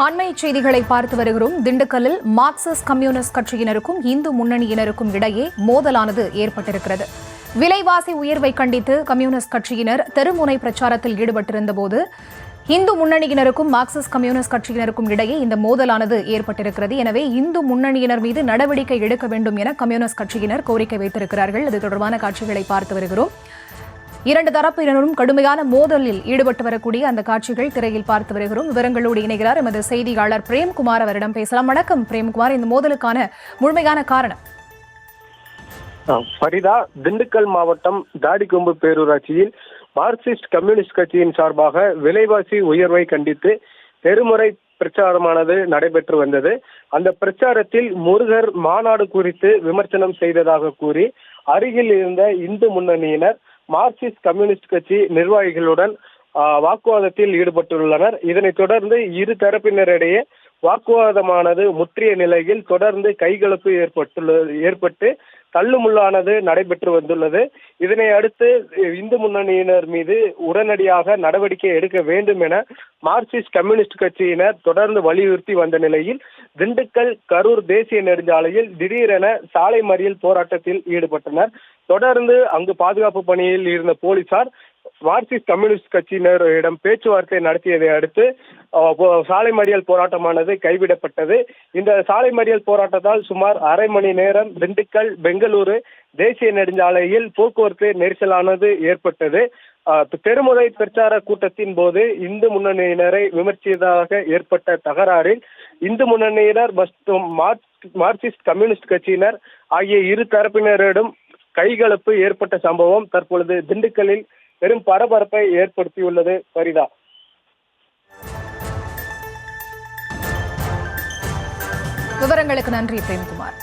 அண்மை செய்திகளை பார்த்து வருகிறோம். திண்டுக்கல்லில் மார்க்சிஸ்ட் கம்யூனிஸ்ட் கட்சியினருக்கும் இந்து முன்னணியினருக்கும் இடையே மோதலானது ஏற்பட்டிருக்கிறது. விலைவாசி உயர்வை கண்டித்து கம்யூனிஸ்ட் கட்சியினர் தெருமுனை பிரச்சாரத்தில் ஈடுபட்டிருந்தபோது இந்து முன்னணியினருக்கும் மார்க்சிஸ்ட் கம்யூனிஸ்ட் கட்சியினருக்கும் இடையே இந்த மோதலானது ஏற்பட்டிருக்கிறது. எனவே இந்து முன்னணியினர் மீது நடவடிக்கை எடுக்க வேண்டும் என கம்யூனிஸ்ட் கட்சியினர் கோரிக்கை வைத்திருக்கிறார்கள். இது தொடர்பான காட்சிகளை பார்த்து வருகிறோம். இரண்டு தரப்பினரும் கடுமையான மோதலில் ஈடுபட்டு வரக்கூடிய அந்த காட்சிகள் திரையில் பார்த்து வருகிறோம். விவரங்களோடு இணைகிறார் எமது செய்தியாளர் பிரேம்குமார். அவரிடம் பேசலாம். வணக்கம் பிரேம்குமார். இந்த மோதலுக்கான முழுமையான காரணம்? ஃபரிதா, திண்டுக்கல் மாவட்டம் தாடிக்கொம்பு பேரூராட்சியில் மார்க்சிஸ்ட் கம்யூனிஸ்ட் கட்சியின் சார்பாக விலைவாசி உயர்வை கண்டித்து தெருமுறை பிரச்சாரமானது நடைபெற்று வந்தது. அந்த பிரச்சாரத்தில் முருகர் மாநாடு குறித்து விமர்சனம் செய்ததாக கூறி அருகில் இருந்த இந்து முன்னணியினர் மார்க்சிஸ்ட் கம்யூனிஸ்ட் கட்சி நிர்வாகிகளுடன் வாக்குவாதத்தில் ஈடுபட்டுள்ளனர். இதனைத் தொடர்ந்து இரு தரப்பினரிடையே வாக்குவாதமானது முற்றிய நிலையில் தொடர்ந்து கைகலப்பு ஏற்பட்டு தள்ளுமுள்ளானது நடைபெற்று வந்துள்ளது. இதனை அடுத்து இந்து முன்னணியினர் மீது உடனடியாக நடவடிக்கை எடுக்க வேண்டும் என மார்க்சிஸ்ட் கம்யூனிஸ்ட் கட்சியினர் தொடர்ந்து வலியுறுத்தி வந்த நிலையில் திண்டுக்கல் கரூர் தேசிய நெடுஞ்சாலையில் திடீரென சாலை மறியல் போராட்டத்தில் ஈடுபட்டனர். தொடர்ந்து அங்கு பாதுகாப்பு பணியில் இருந்த போலீசார் மார்க்சிஸ்ட் கம்யூனிஸ்ட் கட்சியினரிடம் பேச்சுவார்த்தை நடத்தியதை அடுத்து சாலை மறியல் போராட்டமானது கைவிடப்பட்டது. இந்த சாலை மறியல் போராட்டத்தால் சுமார் அரை மணி நேரம் திண்டுக்கல் பெங்களூரு தேசிய நெடுஞ்சாலையில் போக்குவரத்து நெரிசலானது ஏற்பட்டது. தெருமுறை பிரச்சார கூட்டத்தின் போது இந்து முன்னணியினரை விமர்சித்ததாக ஏற்பட்ட தகராறில் இந்து முன்னணியினர் மற்றும் மார்க்சிஸ்ட் கம்யூனிஸ்ட் கட்சியினர் ஆகிய இரு தரப்பினரிடம் கைகலப்பு ஏற்பட்ட சம்பவம் தற்பொழுது திண்டுக்கல்லில் பெரும் பரபரப்பை ஏற்படுத்தியுள்ளது. ஃபரிதா, விவரங்களுக்கு நன்றி பிரேம்குமார்.